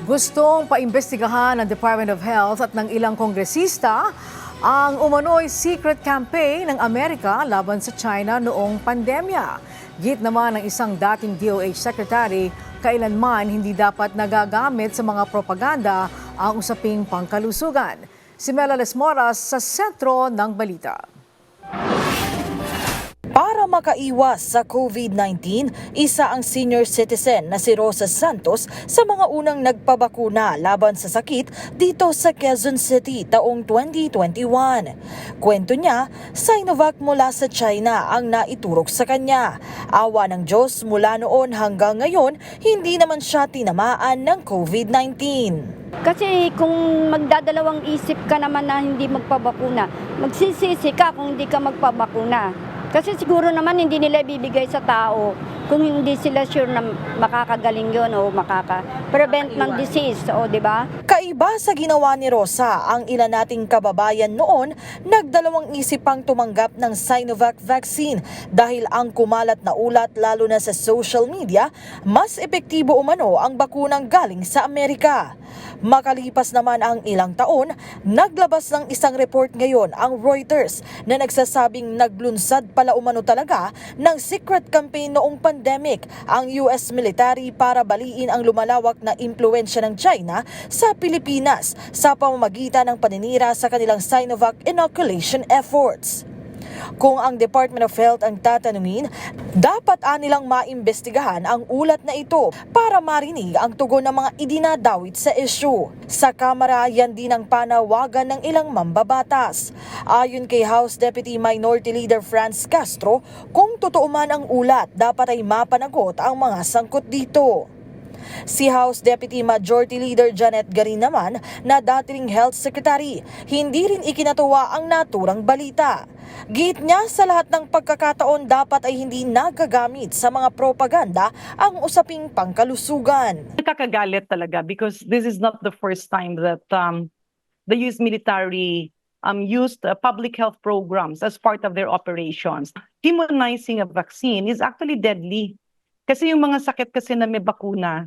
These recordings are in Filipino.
Gustong paimbestigahan ng Department of Health at ng ilang kongresista ang umano'y secret campaign ng Amerika laban sa China noong pandemya. Git naman ng isang dating DOH Secretary, kailanman hindi dapat nagagamit sa mga propaganda ang usaping pangkalusugan. Si Mela Lesmoras sa sentro ng balita. Para makaiwas sa COVID-19, isa ang senior citizen na si Rosa Santos sa mga unang nagpabakuna laban sa sakit dito sa Quezon City taong 2021. Kwento niya, Sinovac mula sa China ang naiturok sa kanya. Awa ng Diyos, mula noon hanggang ngayon, hindi naman siya tinamaan ng COVID-19. Kasi kung magdadalawang isip ka naman na hindi magpabakuna, magsisisi ka kung hindi ka magpabakuna. Kasi siguro naman hindi nila ibibigay sa tao kung hindi sila sure na makakagaling yun o makaka-prevent ng disease, o di ba? Kaiba sa ginawa ni Rosa, ang ilan nating kababayan noon nagdalawang isip pang tumanggap ng Sinovac vaccine dahil ang kumalat na ulat lalo na sa social media, mas epektibo umano ang bakunang galing sa Amerika. Makalipas naman ang ilang taon, naglabas ng isang report ngayon ang Reuters na nagsasabing naglunsad pala umano talaga ng secret campaign noong pandemic ang US military para baliin ang lumalawak na impluwensya ng China sa Pilipinas sa pamamagitan ng paninira sa kanilang Sinovac inoculation efforts. Kung ang Department of Health ang tatanungin, dapat anilang maimbestigahan ang ulat na ito para marinig ang tugon ng mga idinadawit sa issue. Sa Kamara, yan din ang panawagan ng ilang mambabatas. Ayon kay House Deputy Minority Leader Franz Castro, kung totoo man ang ulat, dapat ay mapanagot ang mga sangkot dito. Si House Deputy Majority Leader Janet Garin naman na dating Health Secretary, hindi rin ikinatuwa ang naturang balita. Git niya sa lahat ng pagkakataon dapat ay hindi nagagamit sa mga propaganda ang usaping pangkalusugan. Nakakagalit talaga because this is not the first time that the US military used public health programs as part of their operations. Demonizing a vaccine is actually deadly. Kasi yung mga sakit kasi na may bakuna,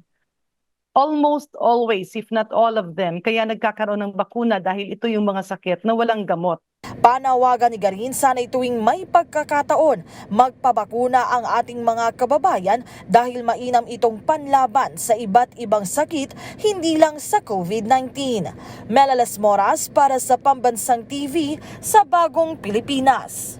almost always, if not all of them, kaya nagkakaroon ng bakuna dahil ito yung mga sakit na walang gamot. Panawagan ni Garin, sana'y tuwing may pagkakataon, magpabakuna ang ating mga kababayan dahil mainam itong panlaban sa iba't ibang sakit, hindi lang sa COVID-19. Mela Lesmoras para sa Pambansang TV sa Bagong Pilipinas.